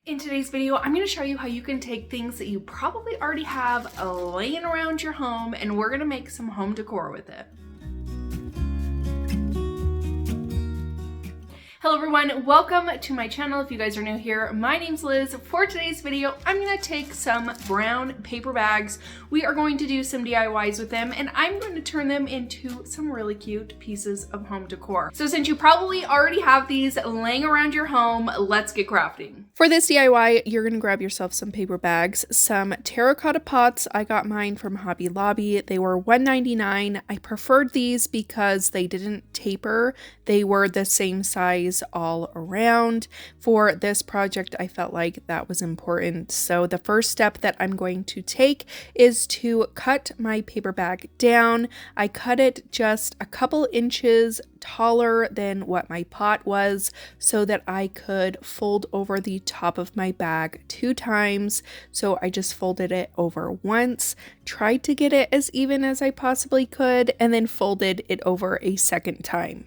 In today's video, I'm going to show you how you can take things that you probably already have laying around your home and we're going to make some home decor with it. Hello everyone, welcome to my channel. If you guys are new here, my name's Liz. For today's video, I'm gonna take some brown paper bags. We are going to do some DIYs with them and I'm going to turn them into some really cute pieces of home decor. So since you probably already have these laying around your home, let's get crafting. For this DIY, you're gonna grab yourself some paper bags, some terracotta pots. I got mine from Hobby Lobby. They were $1.99. I preferred these because they didn't taper. They were the same size all around. For this project, I felt like that was important. So the first step that I'm going to take is to cut my paper bag down. I cut it just a couple inches taller than what my pot was so that I could fold over the top of my bag 2 times. So I just folded it over once, tried to get it as even as I possibly could, and then folded it over a second time.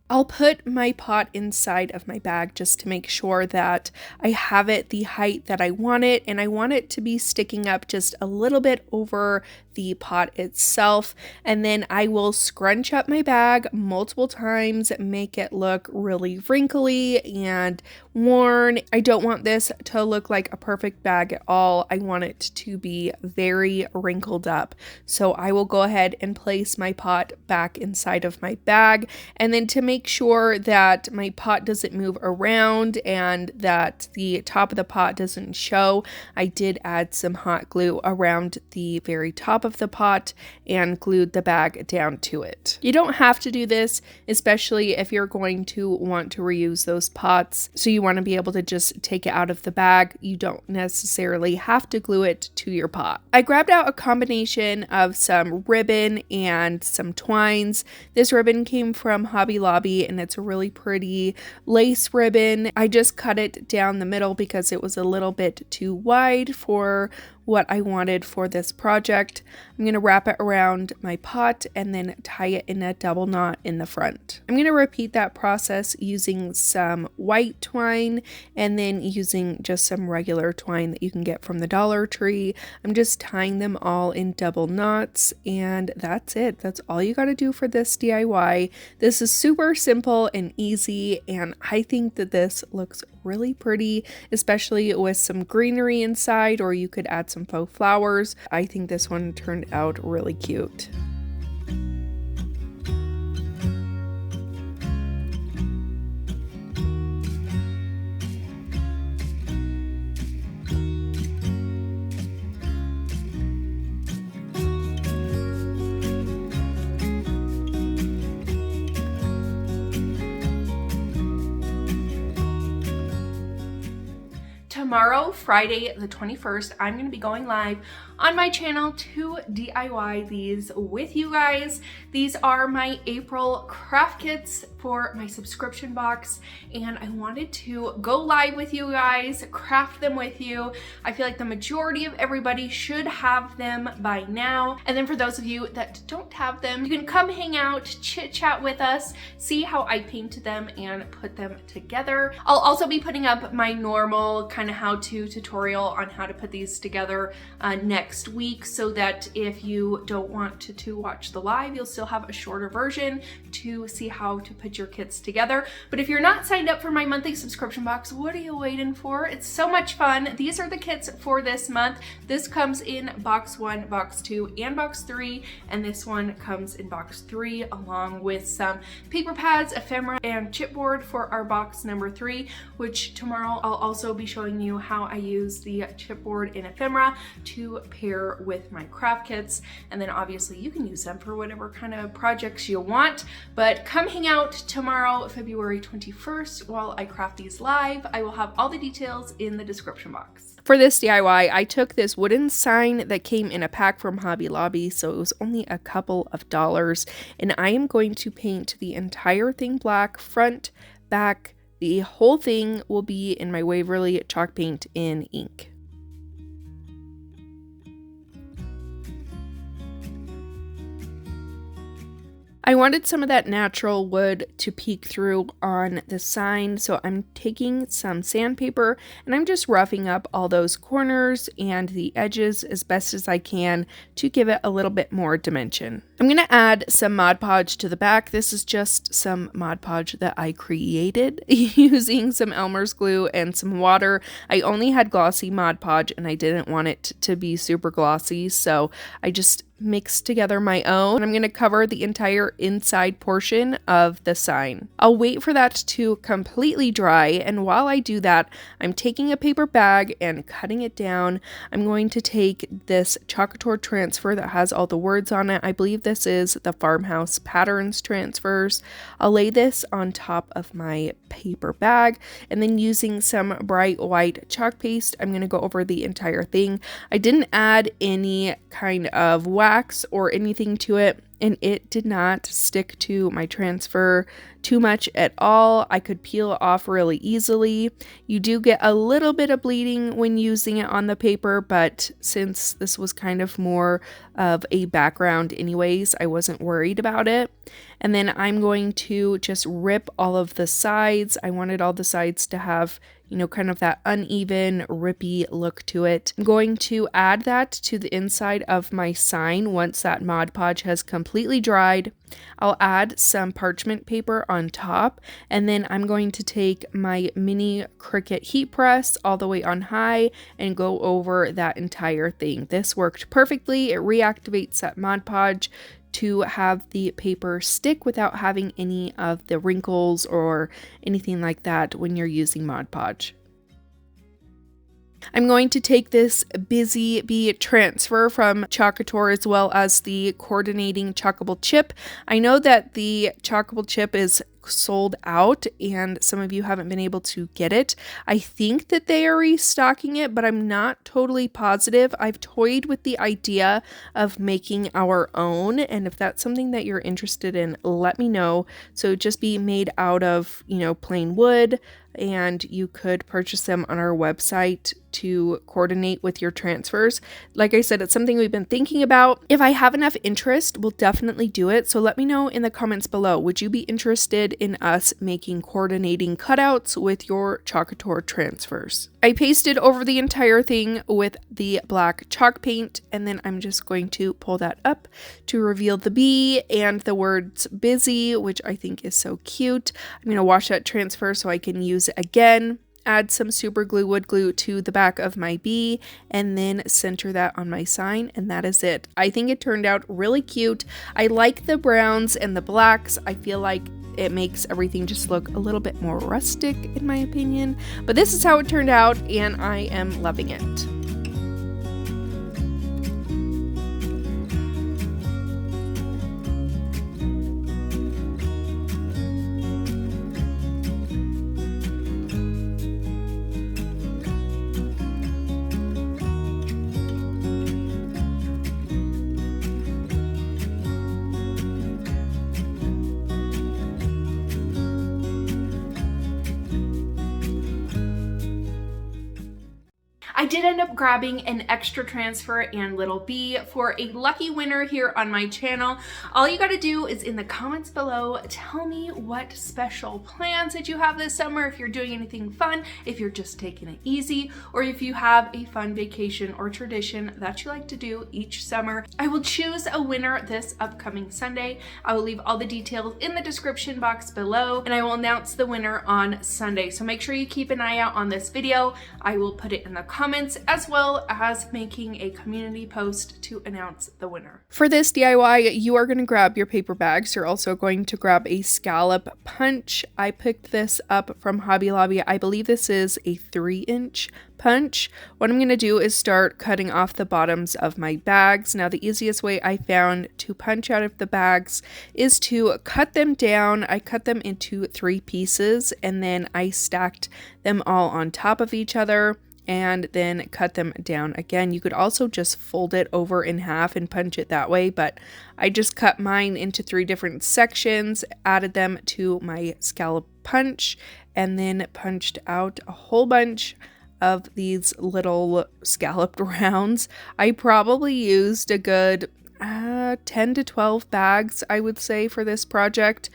I'll put my pot inside of my bag just to make sure that I have it the height that I want it, and I want it to be sticking up just a little bit over the pot itself. And then I will scrunch up my bag multiple times, make it look really wrinkly and worn. I don't want this to look like a perfect bag at all. I want it to be very wrinkled up. So I will go ahead and place my pot back inside of my bag, and then to make sure that my pot doesn't move around and that the top of the pot doesn't show, I did add some hot glue around the very top of the pot and glued the bag down to it. You don't have to do this, especially if you're going to want to reuse those pots. So you want to be able to just take it out of the bag. You don't necessarily have to glue it to your pot. I grabbed out a combination of some ribbon and some twines. This ribbon came from Hobby Lobby and it's a really pretty lace ribbon. I just cut it down the middle because it was a little bit too wide for what I wanted for this project. I'm going to wrap it around my pot and then tie it in a double knot in the front. I'm going to repeat that process using some white twine and then using just some regular twine that you can get from the Dollar Tree. I'm just tying them all in double knots and that's it. That's all you got to do for this DIY. This is super simple and easy, and I think that this looks really pretty, especially with some greenery inside, or you could add some faux flowers. I think this one turned out really cute. Tomorrow, Friday the 21st, I'm going to be going live on my channel to DIY these with you guys. These are my April craft kits for my subscription box, and I wanted to go live with you guys, craft them with you. I feel like the majority of everybody should have them by now. And then for those of you that don't have them, you can come hang out, chit chat with us, see how I painted them and put them together. I'll also be putting up my normal kind of how-to tutorial on how to put these together next week, so that if you don't want to watch the live, you'll still have a shorter version to see how to put your kits together. But if you're not signed up for my monthly subscription box, what are you waiting for? It's so much fun. These are the kits for this month. This comes in box 1, box 2, and box 3, and this one comes in box 3 along with some paper pads, ephemera, and chipboard for our box number 3, which tomorrow I'll also be showing you how I use the chipboard and ephemera to pair with my craft kits. And then obviously you can use them for whatever kind of projects you want. But come hang out tomorrow, February 21st, while I craft these live. I will have all the details in the description box. For this DIY, I took this wooden sign that came in a pack from Hobby Lobby, so it was only a couple of dollars, and I am going to paint the entire thing black, front, back. The whole thing will be in my Waverly chalk paint in ink. I wanted some of that natural wood to peek through on the sign, so I'm taking some sandpaper and I'm just roughing up all those corners and the edges as best as I can to give it a little bit more dimension. I'm going to add some Mod Podge to the back. This is just some Mod Podge that I created using some Elmer's glue and some water. I only had glossy Mod Podge and I didn't want it to be super glossy, so I just mixed together my own. I'm going to cover the entire inside portion of the sign. I'll wait for that to completely dry, and while I do that, I'm taking a paper bag and cutting it down. I'm going to take this Couture transfer that has all the words on it. I believe this is the Farmhouse Patterns transfers. I'll lay this on top of my paper bag, and then using some bright white chalk paste, I'm going to go over the entire thing. I didn't add any kind of wax or anything to it, and it did not stick to my transfer too much at all. I could peel off really easily. You do get a little bit of bleeding when using it on the paper, but since this was kind of more of a background anyways, I wasn't worried about it. And then I'm going to just rip all of the sides. I wanted all the sides to have, kind of that uneven, rippy look to it. I'm going to add that to the inside of my sign once that Mod Podge has completely dried. I'll add some parchment paper on top, and then I'm going to take my mini Cricut heat press all the way on high and go over that entire thing. This worked perfectly. It reactivates that Mod Podge to have the paper stick without having any of the wrinkles or anything like that when you're using Mod Podge. I'm going to take this Busy Bee transfer from Couture as well as the coordinating chalkable chip. I know that the chalkable chip is sold out and some of you haven't been able to get it. I think that they are restocking it, but I'm not totally positive. I've toyed with the idea of making our own, and if that's something that you're interested in, let me know. So just be made out of, plain wood, and you could purchase them on our website to coordinate with your transfers. Like I said, it's something we've been thinking about. If I have enough interest, we'll definitely do it. So let me know in the comments below. Would you be interested in us making coordinating cutouts with your Couture transfers? I pasted over the entire thing with the black chalk paint, and then I'm just going to pull that up to reveal the bee and the words busy, which I think is so cute. I'm going to wash that transfer so I can use it again. Add some super glue, wood glue to the back of my bee, and then center that on my sign, and that is it. I think it turned out really cute. I like the browns and the blacks. I feel like it makes everything just look a little bit more rustic in my opinion, but this is how it turned out and I am loving it. I did end up grabbing an extra transfer and little bee for a lucky winner here on my channel. All you gotta do is in the comments below, tell me what special plans that you have this summer, if you're doing anything fun, if you're just taking it easy, or if you have a fun vacation or tradition that you like to do each summer. I will choose a winner this upcoming Sunday. I will leave all the details in the description box below, and I will announce the winner on Sunday. So make sure you keep an eye out on this video. I will put it in the comments, as well as making a community post to announce the winner. For this DIY, you are going to grab your paper bags. You're also going to grab a scallop punch. I picked this up from Hobby Lobby. I believe this is a 3-inch punch. What I'm going to do is start cutting off the bottoms of my bags. Now, the easiest way I found to punch out of the bags is to cut them down. I cut them into 3 pieces, and then I stacked them all on top of each other and then cut them down again. You could also just fold it over in half and punch it that way, but I just cut mine into 3 different sections, added them to my scallop punch, and then punched out a whole bunch of these little scalloped rounds. I probably used a good 10 to 12 bags, I would say, for this project.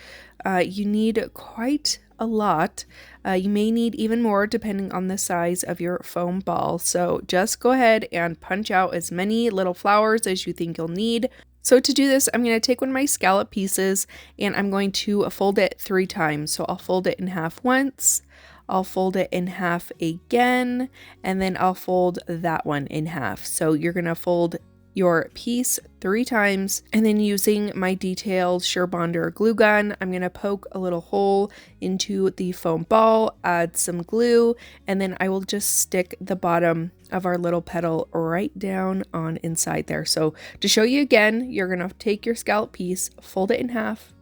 You need quite a lot. You may need even more depending on the size of your foam ball. So just go ahead and punch out as many little flowers as you think you'll need. So to do this, I'm going to take one of my scallop pieces and I'm going to fold it 3 times. So I'll fold it in half once, I'll fold it in half again, and then I'll fold that one in half. So you're going to fold your piece 3 times, and then using my detailed Surebonder glue gun, I'm going to poke a little hole into the foam ball, add some glue, and then I will just stick the bottom of our little petal right down on inside there. So to show you again, you're going to take your scallop piece, fold it in half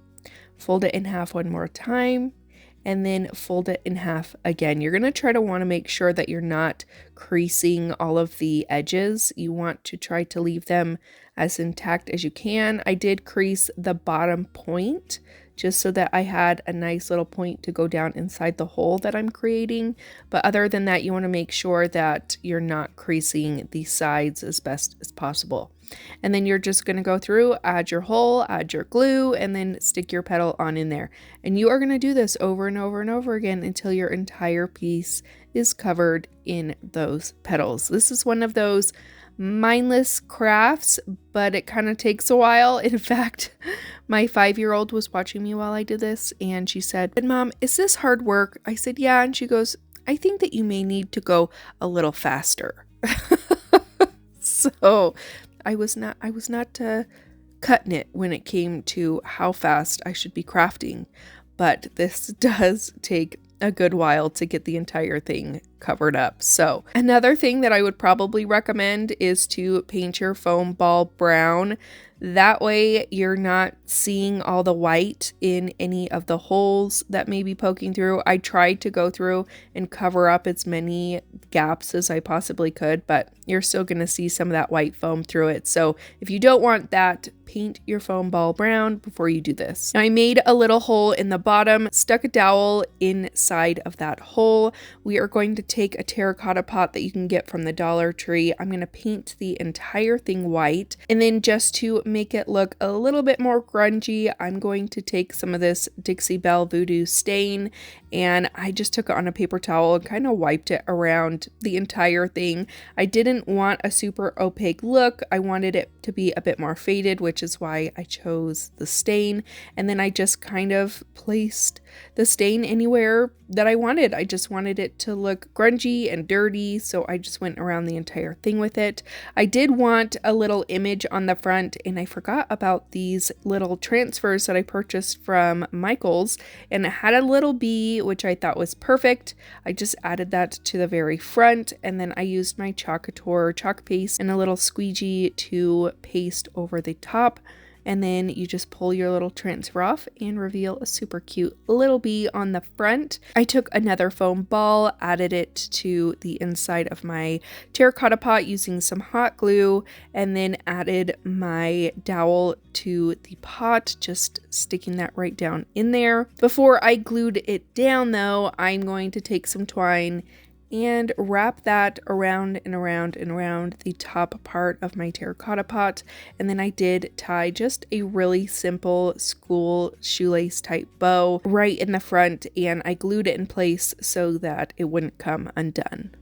one more time, and then fold it in half again. You're going to want to make sure that you're not creasing all of the edges. You want to try to leave them as intact as you can. I did crease the bottom point just so that I had a nice little point to go down inside the hole that I'm creating. But other than that, you want to make sure that you're not creasing the sides as best as possible. And then you're just going to go through, add your hole, add your glue, and then stick your petal on in there. And you are going to do this over and over and over again until your entire piece is covered in those petals. This is one of those mindless crafts, but it kind of takes a while. In fact, my 5-year-old was watching me while I did this, and she said, "Mom, is this hard work?" I said, "Yeah." And she goes, "I think that you may need to go a little faster." So I was not cutting it when it came to how fast I should be crafting, but this does take a good while to get the entire thing covered up. So another thing that I would probably recommend is to paint your foam ball brown. That way you're not seeing all the white in any of the holes that may be poking through. I tried to go through and cover up as many gaps as I possibly could, but you're still going to see some of that white foam through it. So if you don't want that, paint your foam ball brown before you do this. Now I made a little hole in the bottom, stuck a dowel inside of that hole. We are going to take a terracotta pot that you can get from the Dollar Tree. I'm going to paint the entire thing white, and then just to make it look a little bit more grungy, I'm going to take some of this Dixie Belle Voodoo stain, and I just took it on a paper towel and kind of wiped it around the entire thing. I didn't want a super opaque look. I wanted it to be a bit more faded, which is why I chose the stain. And then I just kind of placed the stain anywhere that I wanted. I just wanted it to look grungy and dirty, so I just went around the entire thing with it. I did want a little image on the front, and I forgot about these little transfers that I purchased from Michael's, and it had a little bee, which I thought was perfect. I just added that to the very front, and then I used my Couture chalk paste and a little squeegee to paste over the top. And then you just pull your little transfer off and reveal a super cute little bee on the front. I took another foam ball, added it to the inside of my terracotta pot using some hot glue, and then added my dowel to the pot, just sticking that right down in there. Before I glued it down though, I'm going to take some twine and wrap that around and around and around the top part of my terracotta pot. And then I did tie just a really simple school shoelace type bow right in the front, and I glued it in place so that it wouldn't come undone.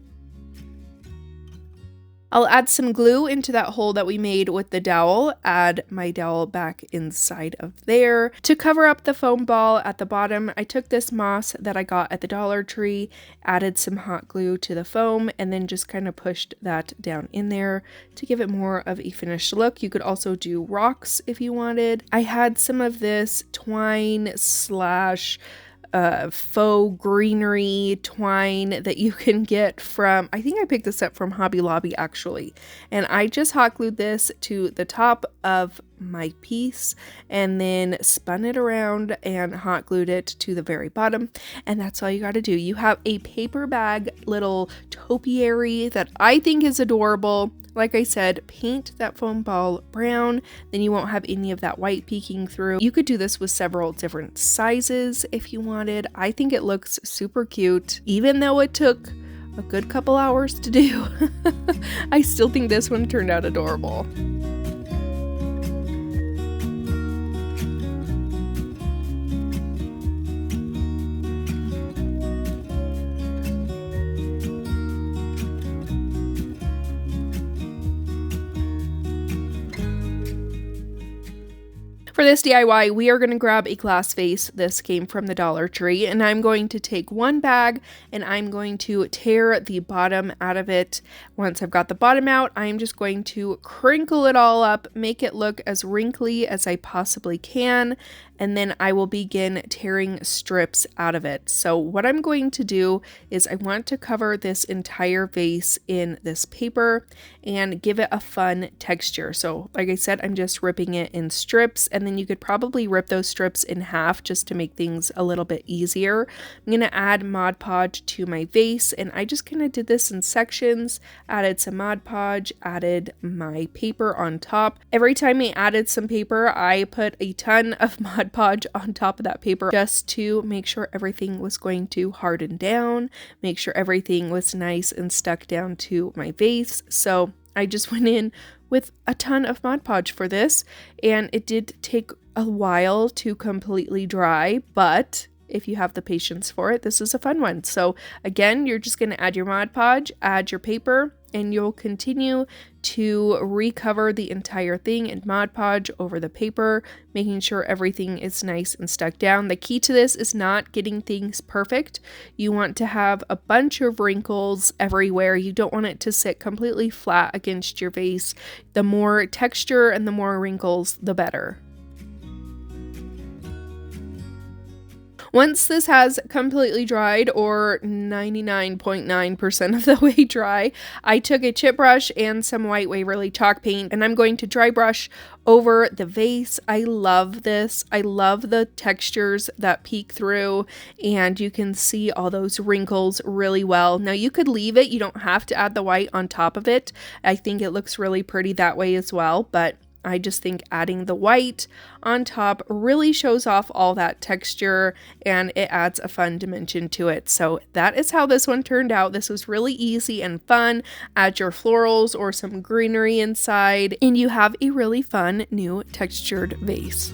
I'll add some glue into that hole that we made with the dowel, add my dowel back inside of there. To cover up the foam ball at the bottom, I took this moss that I got at the Dollar Tree, added some hot glue to the foam, and then just kind of pushed that down in there to give it more of a finished look. You could also do rocks if you wanted. I had some of this twine slash faux greenery twine that you can get from, I think I picked this up from Hobby Lobby actually, and I just hot glued this to the top of my piece and then spun it around and hot glued it to the very bottom, and that's all you got to do. You have a paper bag little topiary that I think is adorable. Like I said, paint that foam ball brown, then you won't have any of that white peeking through. You could do this with several different sizes if you wanted. I think it looks super cute, even though it took a good couple hours to do. I still think this one turned out adorable. For this DIY, we are going to grab a glass vase. This came from the Dollar Tree, and I'm going to take one bag and I'm going to tear the bottom out of it. Once I've got the bottom out, I'm just going to crinkle it all up, make it look as wrinkly as I possibly can, and then I will begin tearing strips out of it. So what I'm going to do is I want to cover this entire vase in this paper and give it a fun texture. So like I said, I'm just ripping it in strips, and then you could probably rip those strips in half just to make things a little bit easier. I'm going to add Mod Podge to my vase, and I just kind of did this in sections, added some Mod Podge, added my paper on top. Every time I added some paper, I put a ton of Mod Podge on top of that paper just to make sure everything was going to harden down, make sure everything was nice and stuck down to my vase. So I just went in with a ton of Mod Podge for this, and it did take a while to completely dry, but if you have the patience for it, this is a fun one. So again, you're just going to add your Mod Podge, add your paper, and you'll continue to recover the entire thing in Mod Podge over the paper, making sure everything is nice and stuck down. The key to this is not getting things perfect. You want to have a bunch of wrinkles everywhere. You don't want it to sit completely flat against your vase. The more texture and the more wrinkles, the better. Once this has completely dried, or 99.9% of the way dry, I took a chip brush and some white Waverly chalk paint, and I'm going to dry brush over the vase. I love this. I love the textures that peek through, and you can see all those wrinkles really well. Now you could leave it. You don't have to add the white on top of it. I think it looks really pretty that way as well, but I just think adding the white on top really shows off all that texture, and it adds a fun dimension to it. So that is how this one turned out. This was really easy and fun. Add your florals or some greenery inside, and you have a really fun new textured vase.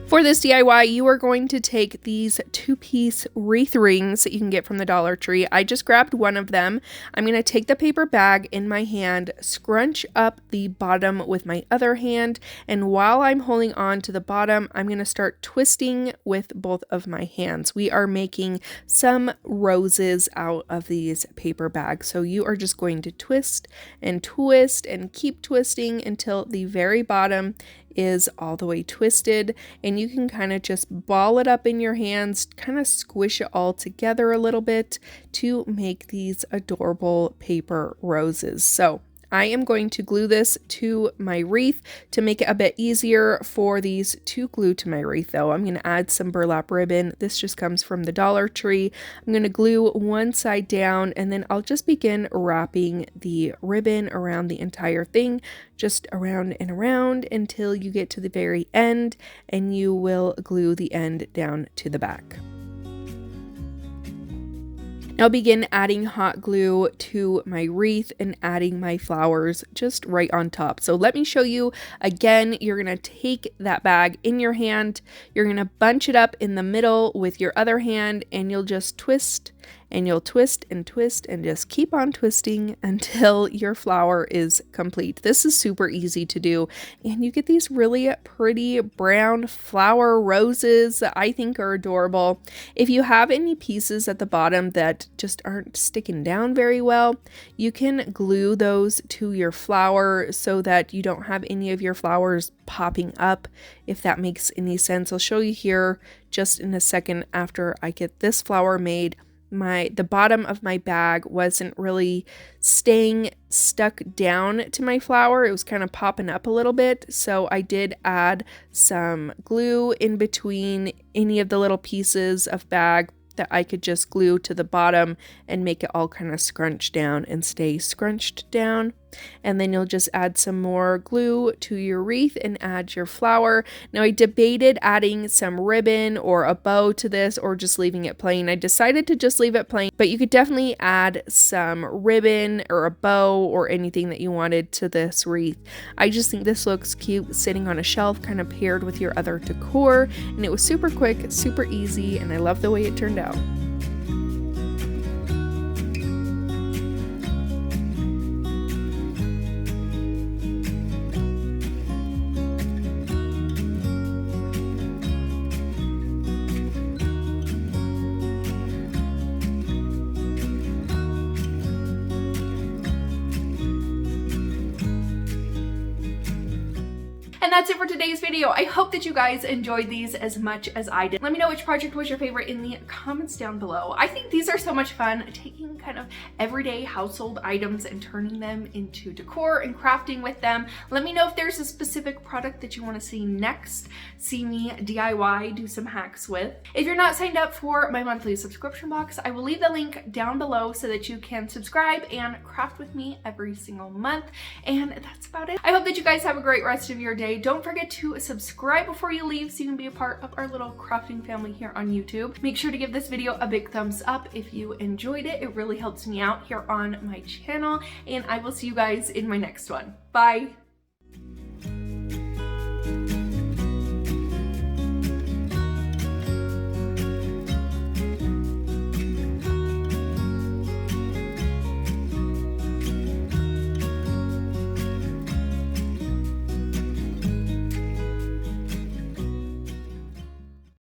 For this DIY, you are going to take these 2-piece wreath rings that you can get from the Dollar Tree. I just grabbed one of them. I'm going to take the paper bag in my hand, scrunch up the bottom with my other hand, and while I'm holding on to the bottom, I'm going to start twisting with both of my hands. We are making some roses out of these paper bags, so you are just going to twist and keep twisting until the very bottom is all the way twisted, and you can kind of just ball it up in your hands, kind of squish it all together a little bit to make these adorable paper roses. So I am going to glue this to my wreath to make it a bit easier for these to glue to my wreath though. I'm going to add some burlap ribbon. This just comes from the Dollar Tree. I'm going to glue one side down, and then I'll just begin wrapping the ribbon around the entire thing, just around and around until you get to the very end, and you will glue the end down to the back. I'll begin adding hot glue to my wreath and adding my flowers just right on top. So let me show you again. You're going to take that bag in your hand, you're going to bunch it up in the middle with your other hand, and you'll just twist, and you'll twist and just keep on twisting until your flower is complete. This is super easy to do, and you get these really pretty brown flower roses that I think are adorable. If you have any pieces at the bottom that just aren't sticking down very well, you can glue those to your flower so that you don't have any of your flowers popping up, if that makes any sense. I'll show you here just in a second after I get this flower made. The bottom of my bag wasn't really staying stuck down to my flower. It was kind of popping up a little bit, so I did add some glue in between any of the little pieces of bag that I could just glue to the bottom and make it all kind of scrunch down and stay scrunched down. and then you'll just add some more glue to your wreath and add your flower. Now I debated adding some ribbon or a bow to this or just leaving it plain. I decided to just leave it plain, but you could definitely add some ribbon or a bow or anything that you wanted to this wreath. I just think this looks cute sitting on a shelf, kind of paired with your other decor, and it was super quick, super easy, and I love the way it turned out. And that's it for today's video. I hope that you guys enjoyed these as much as I did. Let me know which project was your favorite in the comments down below. I think these are so much fun, taking kind of everyday household items and turning them into decor and crafting with them. Let me know if there's a specific product that you want to see next. See me DIY, do some hacks with. If you're not signed up for my monthly subscription box, I will leave the link down below so that you can subscribe and craft with me every single month. And that's about it. I hope that you guys have a great rest of your day. Don't forget to subscribe before you leave so you can be a part of our little crafting family here on YouTube. Make sure to give this video a big thumbs up if you enjoyed it. It really helps me out here on my channel, and I will see you guys in my next one. Bye!